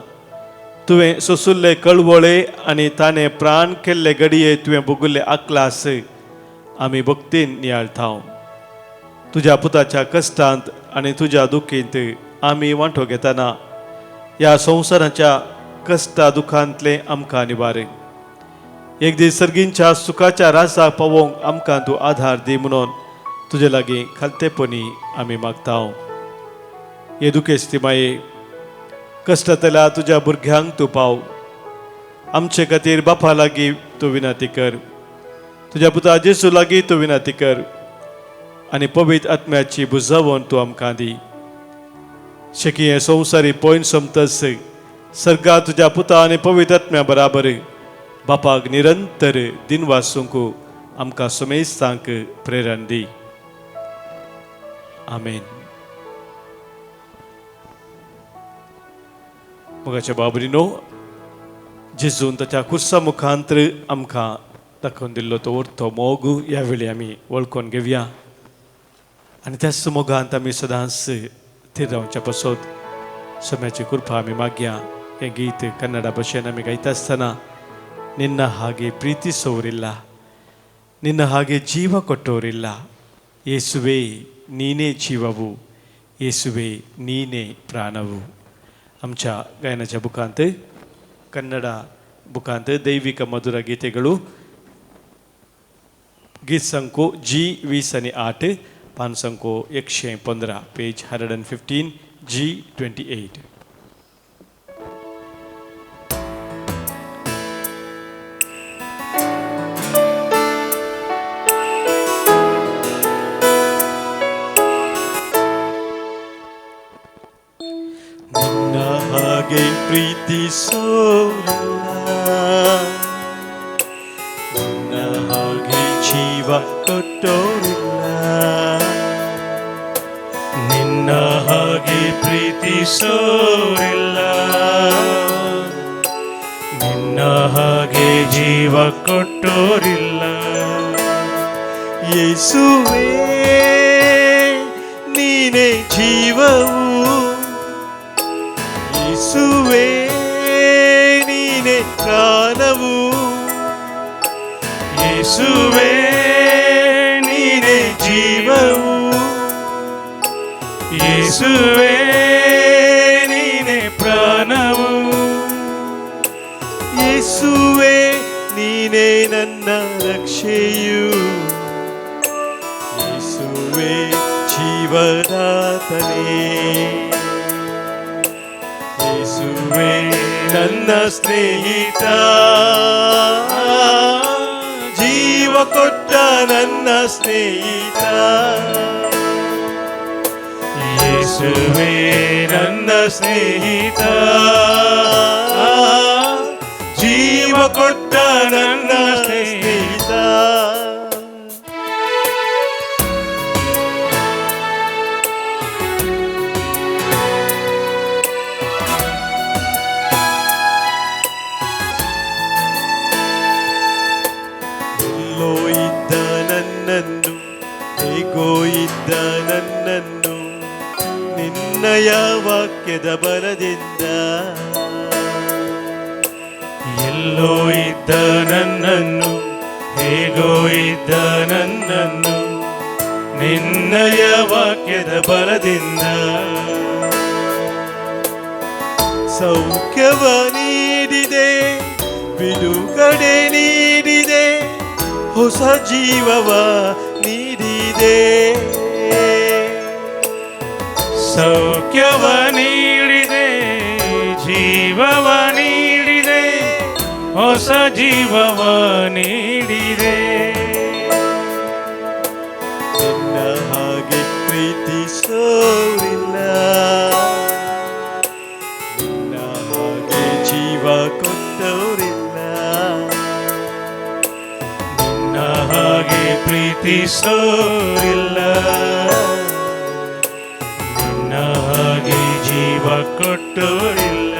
तुवें सोसुल्ले कळवळे आनी ताणें प्राण केल्ले घडये तुवें भोगुल्ले आकलास आमी भक्तीन नियाळटाव. तुज्या पुताच्या कश्टांत आनी तुज्या दुखींत आमी वांटो घेतना ह्या संवसाराच्या कश्टा दुखांतले आमकां निवार. एक दीस सर्गींच्या सुखाच्या रासाक पावोवंक आमकां तूं आधार दी म्हणून तुजे लागीं खालतेपणी आमी मागताव. हे दुखेस्ती माये, कश्टांतल्या तुज्या भुरग्यांक तूं पाव. आमचे खातीर बापा लागीं तूं विनंती कर, तुज्या पुता जेजू लागीं तूं विनंती कर आनी पवित्र आत्म्याची बुजावण तूं आमकां दी. शेकी हे संवसारी पॉयंट सोमतस सर्गा तुज्या पुता आनी पवित्र आत्म्या बराबर बापाक निरंतर दिन वासूंक आमकां समेस्तांक प्रेरण दी. आमेन. मोगाच्या बाबरीनो, जेजून ताच्या कुर्सा मुखांतर आमकां दाखोवन दिल्लो तो उरतो मोग ह्या वेळी आमी वळखून घेवया आनी त्याच मोगांत आमी सदांच स्थिर रावच्या पासत सोम्याची कृपा आमी मागया. हें गीत कन्नडा भाशेन आमी गायता आसतना निन्न हागे प्रीती सवरिल्ला, निन्न हागे जीव ಕೊಟ್ಟೋರಿಲ್ಲ, ಯೇಸುವೆ ನೀನೇ ಜೀವವು, ಯೇಸುವೆ ನೀನೇ ಪ್ರಾಣವು. आमच्या गायनाच्या बुकांत कन्नडा बुकांत दैविक मधुर गीतेಗಳು गीत संको G20 पान संको 115 पेज 115 G28. ಹಾಗೆ ಪ್ರೀತಿಸೋಲ್ಲ, ನನ್ನ ಹಾಗೆ ಜೀವ ಕೊಟ್ಟೋರಿಲ್ಲ, ನಿನ್ನ ಹಾಗೆ ಪ್ರೀತಿಸೋರಿಲ್ಲ, ನಿನ್ನ ಹಾಗೆ ಜೀವ ಕೊಟ್ಟೋರಿಲ್ಲ. ಯೇಸುವೇ ನೀನೇ ಜೀವವು, ಯೇಸುವೇ ನೀನೇ ಪ್ರಾಣವು, ಯೇಸುವೇ ನೀನೇ ಜೀವವು, ಯೇಸುವೇ ನೀನೇ ಪ್ರಾಣವು, ಯೇಸುವೇ ನೀನೇ ನನ್ನ ರಕ್ಷೆಯು, ಜೀವದಾತನೇ. ಯೇಸುವೇ ನನ್ನ ಸ್ನೇಹಿತ, ಜೀವ ಕೊಟ್ಟ ನನ್ನ ಸ್ನೇಹಿತ. ಯೇಸುವೇ ನನ್ನ ಸ್ನೇಹಿತ, ಜೀವ ಕೊಟ್ಟ ನನ್ನ ಸ್ನೇಹಿತ. ಎಲ್ಲೋ ಇದ್ದ ನನ್ನನ್ನು, ಹೇಗೋ ಇದ್ದ ನನ್ನನ್ನು ನಿನ್ನಯ ವಾಕ್ಯದ ಬಲದಿಂದ, ಎಲ್ಲೋ ಇದ್ದ ನನ್ನನ್ನು, ಹೇಗೋ ಇದ್ದ ನನ್ನನ್ನು ನಿನ್ನಯ ವಾಕ್ಯದ ಬಲದಿಂದ ಸೌಖ್ಯವ ನೀಡಿದೆ, ಬಿಡುಗಡೆ ನೀಡಿದೆ, ಹೊಸ ಜೀವವ ನೀಡಿದೆ. ಸೌಖ್ಯವ ನೀಡಿದೆ, ಜೀವವ ನೀಡಿದೆ, ಹೊಸ ಜೀವವ ನೀಡಿದೆ. ನಿನ್ನ ಹಾಗೆ ಪ್ರೀತಿಸೋರಿಲ್ಲ, ನಿನ್ನ ಹಾಗೆ ಜೀವ ಕೊಟ್ಟವರಿಲ್ಲ, ನಿನ್ನ ಹಾಗೆ ಪ್ರೀತಿಸೋರಿಲ್ಲ, ನಿನ್ನ ಹಾಗೆ ಜೀವ ಕೊಟ್ಟೋರಿಲ್ಲ.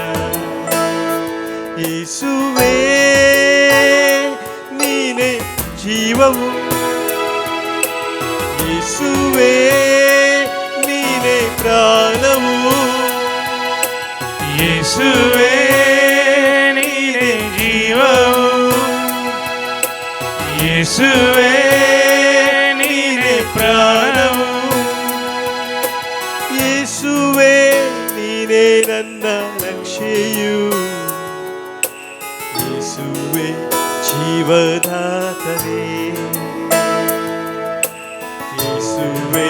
ಯೇಸುವೇ ನೀನೆ ಜೀವವು, ಯೇಸುವೇ ನೀನೆ ಪ್ರಾಣವು, ಯೇಸುವೇ ನೀನೆ ಜೀವವು, ಯೇಸುವೇ ನೀನೆ ಪ್ರಾಣವು, ಯೇಸುವೇ ನೀನೆ ನನ್ನ ರಕ್ಷೆಯು, ಯೇಸುವೇ ಜೀವದಾತನೇ. ಯೇಸುವೇ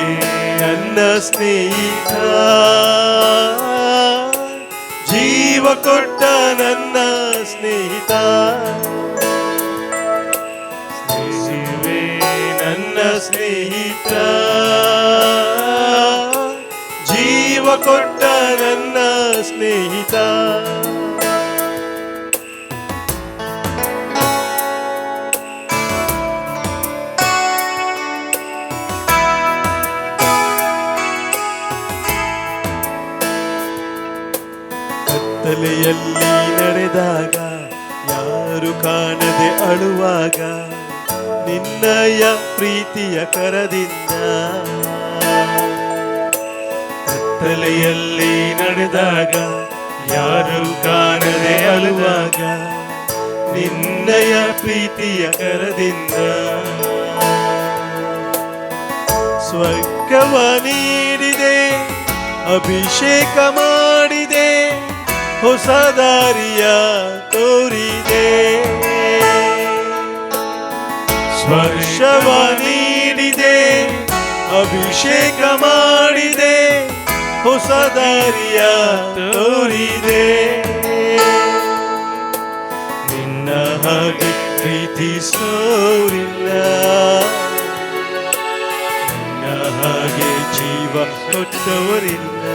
ನನ್ನ ಸ್ನೇಹಿತ, ಜೀವ ಕೊಟ್ಟ ನನ್ನ ಸ್ನೇಹಿತ. ಯೇಸುವೇ ನನ್ನ ಸ್ನೇಹಿತ, ಜೀವ ಕೊಟ್ಟ ನನ್ನ ಸ್ನೇಹಿತ. ಕತ್ತಲೆಯಲ್ಲಿ ನಡೆದಾಗ, ಯಾರು ಕಾಣದೆ ಅಳುವಾಗ, ನಿನ್ನಯ ಪ್ರೀತಿಯ ಕರದಿಂದ. ಕತ್ತಲೆಯಲ್ಲಿ ನಡೆದಾಗ, ಯಾರು ಕಾಣದೆ ಅಳುವಾಗ, ನಿನ್ನಯ ಪ್ರೀತಿಯ ಕರದಿಂದ. ಸ್ವರ್ಗವ ನೀಡಿದೆ, ಅಭಿಷೇಕ ಮಾಡಿದೆ, ಹೊಸ ದಾರಿಯ ತೋರಿದೆ. ಸ್ಪರ್ಶವ ನೀಡಿದೆ, ಅಭಿಷೇಕ ಮಾಡಿದೆ, ಹೊಸ ದಾರಿಯ ತೋರಿದೆ. ನಿನ್ನ ಹಾಗೆ ಪ್ರೀತಿಸೋರಿಲ್ಲ, ನಿನ್ನ ಹಾಗೆ ಜೀವ ಕೊಟ್ಟವರಿಲ್ಲ,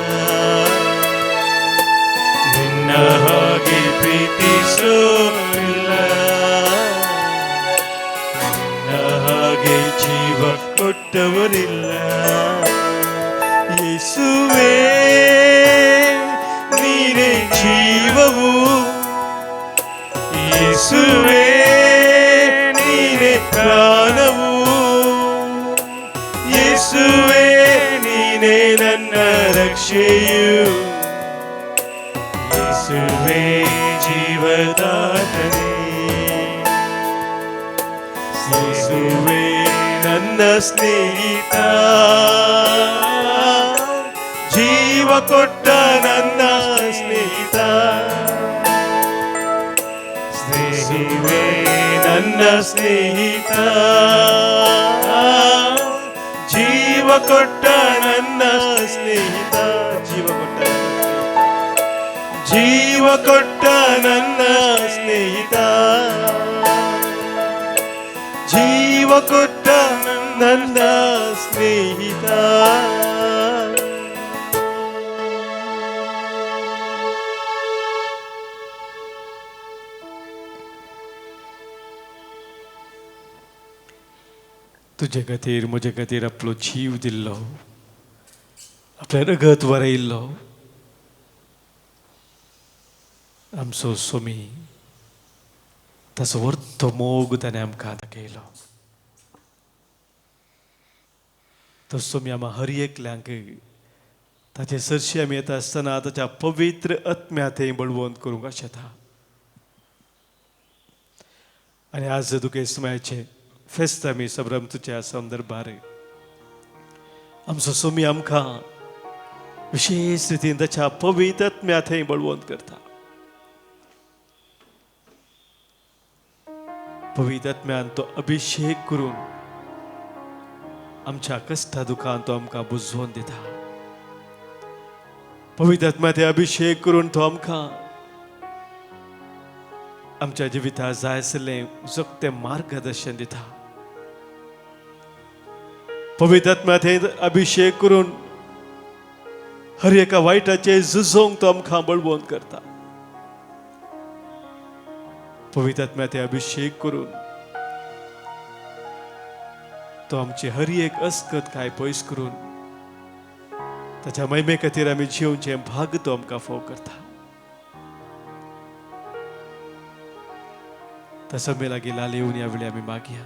ನಿನ್ನ ಹಾಗೆ ಪ್ರೀತಿಸೋರಿಲ್ಲ, ನಿನ್ನ ಹಾಗೆ ಜೀವ ಕೊಟ್ಟವರಿಲ್ಲ. ಯೇಸುವೇ ನೀನೇ ಜೀವವು, ಯೇಸುವೇ ನೀನೇ ಪ್ರಾಣವು, ಯೇಸುವೇ ನೀನೇ ನನ್ನ ರಕ್ಷೆಯು, ಯೇಸುವೇ ಜೀವದಾತನೇ. ಯೇಸುವೇ ನನ್ನ ಸ್ನೇಹಿತ, ಜೀವ ಕೊಟ್ಟ ನನ್ನ ಸ್ನೇಹಿತ. ಸ್ನೇಹಿತೇ ನನ್ನ ಸ್ನೇಹಿತ, ಜೀವ ಕೊಟ್ಟ ನನ್ನ ಸ್ನೇಹಿತ ಜೀವ ಕೊಟ್ಟ ನನ್ನ ಸ್ನೇಹಿತ ಜೀವ ಕೊಟ್ಟ ನನ್ನ ಸ್ನೇಹಿತ तुझे खातीर म्हजे खातीर आपलो जीव दिल्लो आपले रगत वरयल्लो आमचो सोमी ताचो व्हडलो मोग ताणें आमकां दाखयलो तो सोमी आम्हा हर एकल्यांक ताचे सरशी आमी येता आसतना ताच्या पवित्र आत्म्या थंय बळवंत करूंक शकता आनी आज तुका इसमायाचे फेस्त आमी संभ्रमतुच्या संदर्भार आमचो सोमी आमकां विशेष रितीन ताच्या पवित्र आत्म्या थंय बळवंत करता पवित्र आत्म्यान तो अभिषेक करून आमच्या कष्टा दुखान तो आमकां बुजवून दिता पवित्र आत्म्या थंय अभिषेक करून तो आमकां आमच्या जिवितांत जाय आसलें जगतें मार्गदर्शन दिता पवित्र आत्म्या थंय अभिषेक करून हर एका वायटाचे झुजोंक तो आमकां बळवंत करता पवित्र आत्म्या थंय अभिषेक करून तो आमची हर एक अस्कत काय पयस करून ताच्या महिमे खातीर आमी जिवचे भाग तो आमकां फोव करता तसो मे लागीं लालेवन ह्या वेळी आमी मागया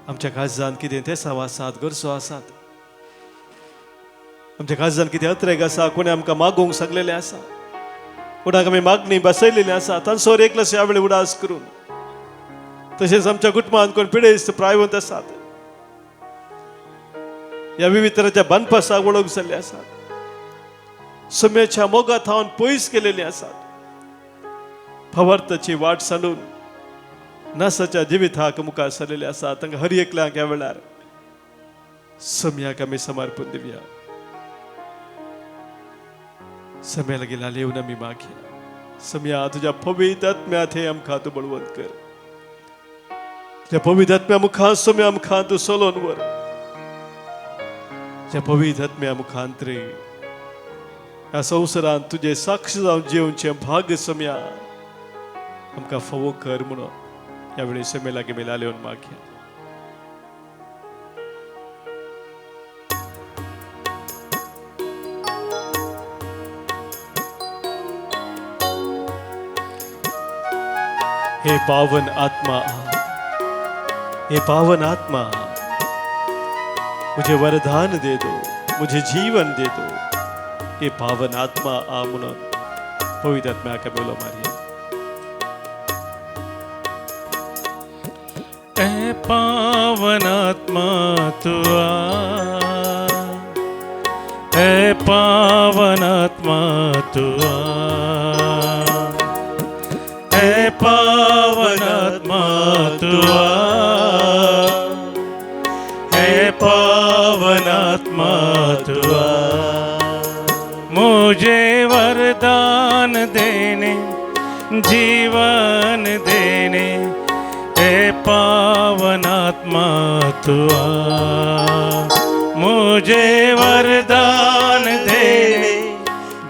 आमच्या काळजांत कितें ते साव आसात गरजो आसात आमच्या काळजांत कितें अत्रेक आसा कोणें आमकां मागोवंक सांगलेलें आसा कोणाक आमी मागणी बसयलेली आसा तांचोर एकलस ह्या वेळी उडास करून तशेंच आमच्या कुटुंबांत कोण पिडेस्त प्रायवंत आसात ह्या विविध तरांच्या बांदपासाक वळख जाल्ले आसात सम्याच्या मोगात हांवन पयस केलेली आसात फवार्थाची वाट सांडून नासाच्या जिविताक मुखार सरलेले आसात तांकां हर एकल्यांक ह्या वेळार सम्याक आमी समर्पण दिवया सम्या लागीं लालेवन आमी मागया सम्या तुज्या पवित्र आत्म्या थंय आमकां तूं बळवंत कर त्या पवित्र आत्म्या मुखार सम्या आमकां तूं चलोवन व्हर त्या पवित्र आत्म्या मुखांतरे ह्या संवसारांत तुजे साक्ष जावन जिवचे भाग सम्या आमकां फोव कर म्हणून ह्या वेळी सम्या लागीं आमी लालेवन मागया हे पावन आत्मा मुझे वरदान दे दो मुझे जीवन दे दो हे पावन आत्मा आ म्हणून पवित्र आत्म्या बोलो मारिया ए पावन आत्मा तू आ ए पावन आत्मा तू आ ए पावन आत्मा तू आ ए पावन आत्मा तू आ मुझे वरदान देने जीवन देने ए पावन आत्मा तू आ मुझे वरदान देने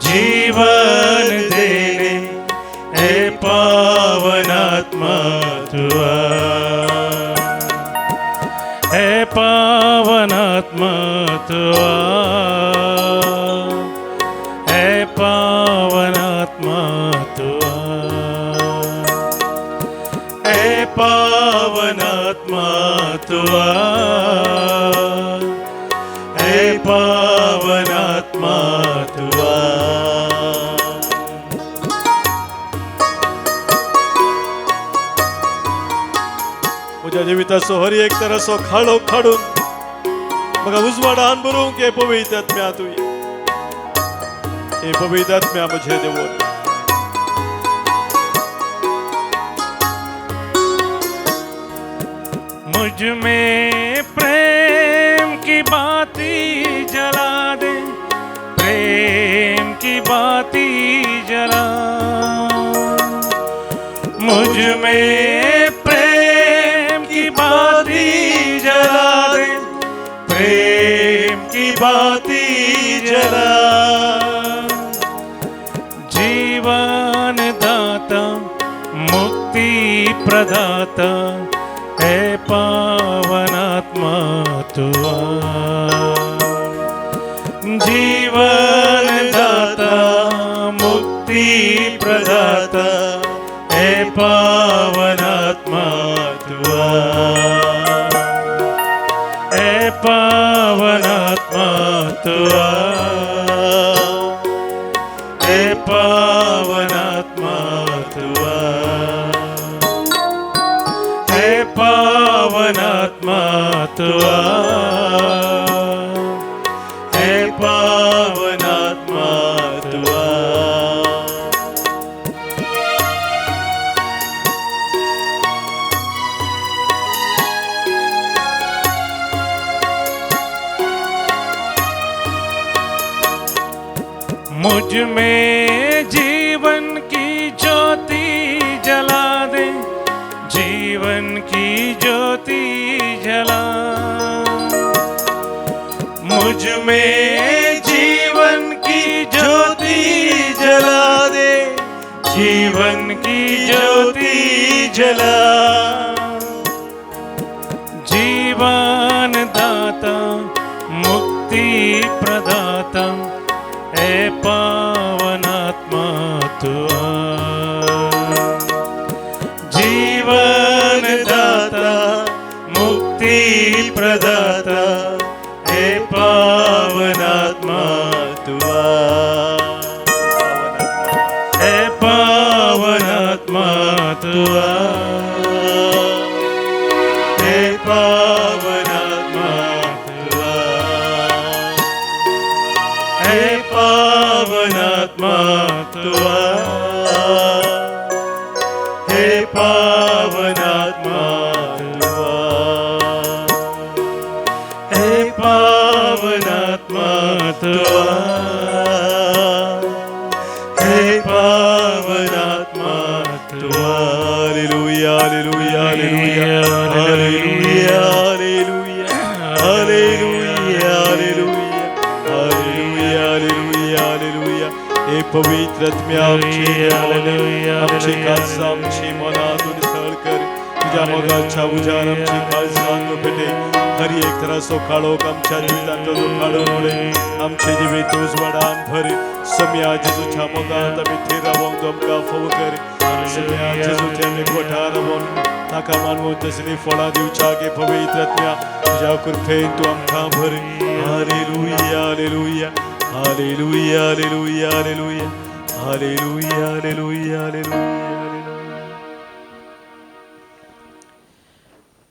जीवन देने ए पावन आत्मा तू आ ए पावन आत्मा तू आ ए पावन आत्मा तू आ ए पावन आत्मा तू आ ए पावन आत्मा तू आ म्हज्या जिविताचो हर एक तराचो खाडो काडून म्हाका उजवाडान भरूंक हे पवित्र आत्म्या तुवें हे पवित्र आत्म्या म्हजे देवोर मुझ में प्रेम की बाती जला दे, प्रेम की बाती जला, मुझ में प्रेम की बाती जला दे, प्रेम की बाती जला। जीवन दाता मुक्ति प्रदाता है पावनात्मा तुआ, जीवन दाता मुक्ति प्रदाता है पावनात्मा तुआ, है पावनात्मा तुआ, है पावनात्मा तुआ, है पावनात्मा तुआ, है पावनात्मा तुआ। मुझ में जीवन की ज्योति जला दे, जीवन की ज्योति जला, मुझ में जीवन की ज्योति जला दे, जीवन की ज्योति जला। जीवन दाता मुक्ति प्रदाता है पावनात्मा तुआ, जीवन दाता मुक्ति प्रदाता है पावनात्मा तुआ, है पावनात्मा तुआ, है पावनात्मा तुआ, है पावनात्मा तुआ, हे पावनात्मा तुआ, हे पावनात्मा तुआ, हे पावनात्मा तुआ। हालेलुया हालेलुया हालेलुया हालेलुया हालेलुया हालेलुया हालेलुया हालेलुया हालेलुया। हे पवित्र आत्म्या आमची काळजा आमची मनातून सळ कर, तुझ्या मोगाच्या उजाड आमची काळजा नको पेटे, हरी एक तरा सोखाळोक आमच्या जिवितांत दोखाळो मुळे आमचे जिवीत उजवाडान भर, सम्या जेजूच्या मोगात आमी थिरावंक तुमकां फोव कर, सम्या जेजूचे आमी गोठा रावून ताका मानवून तसली फळां दिवच्याक पवित्र आत्म्या तुझ्या कृपेन तूं आमकां भर। हालेलुया हालेलुया हालेलुया हालेलुया हालेलुया हालेलुया हालेलुया हालेलुया।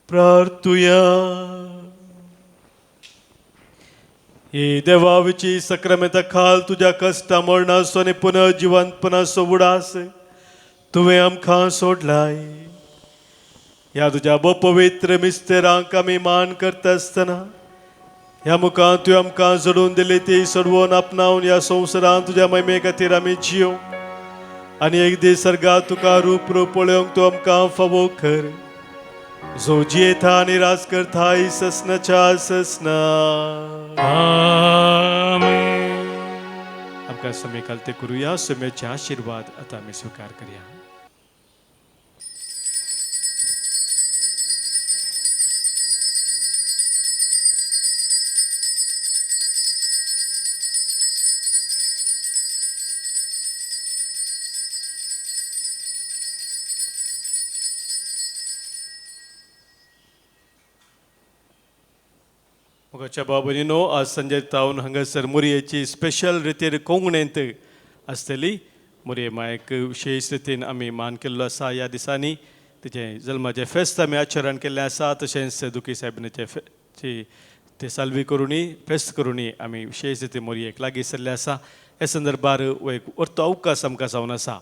प्रार्थुया। हे देवाविची सक्रमेता खाल तुझ्या कष्टा मरणाचो आनी पुनर्जिवंतपणाचो उडास तुवें आमकां सोडलाय। ह्या तुझ्या पवित्र मिस्तेरांक आमी मान करता आसतना ह्या मुखार तुवें आमकां जोडून दिली ती सोडवून आपणावन ह्या संवसारांत तुज्या महिमे खातीर आमी जियो आनी एक दीस सर्गांत तुका रूप पळोवंक तूं आमकां फावो कर, जो जियेता आनी राज करता ससनाच्या ससना। आमेन। आमकां समय कालते करुया, समयाचे आशीर्वाद आतां आमी स्वीकार करया। मोगाच्या बाबनीनो आज संजय तावन हांगासर मुरयेची स्पेशल रितीर कोंकणींत आसतली। मुरये मायक विशेष रितीन आमी मान केल्लो आसा। ह्या दिसांनी तिचें जल्माचें फेस्त आमी आचरण केल्लें आसा, तशेंच दुखी साहेबांची ते साल्वी करुनी फेस्त करुनी आमी विशेष रितीन मुरयेक लागीं सरले आसा। हे संदर्भार एक अर्थ अवकाश आमकां जावन आसा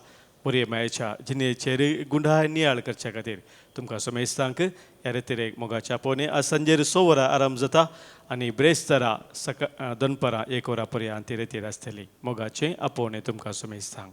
मुरये मायेच्या जिणेचेर गुंडाळ नियाळ करचे खातीर तुमकां समेस्तांक ह्या रितीरे मोगाच्या आपोवणे आज संजेर 6 वरां आराम जाता आनी ब्रेस्तारा दनपारां 1 वरां पर्यंत ती रितीर आसतली मोगाचें आपोवणें तुमकां सुमेज सांग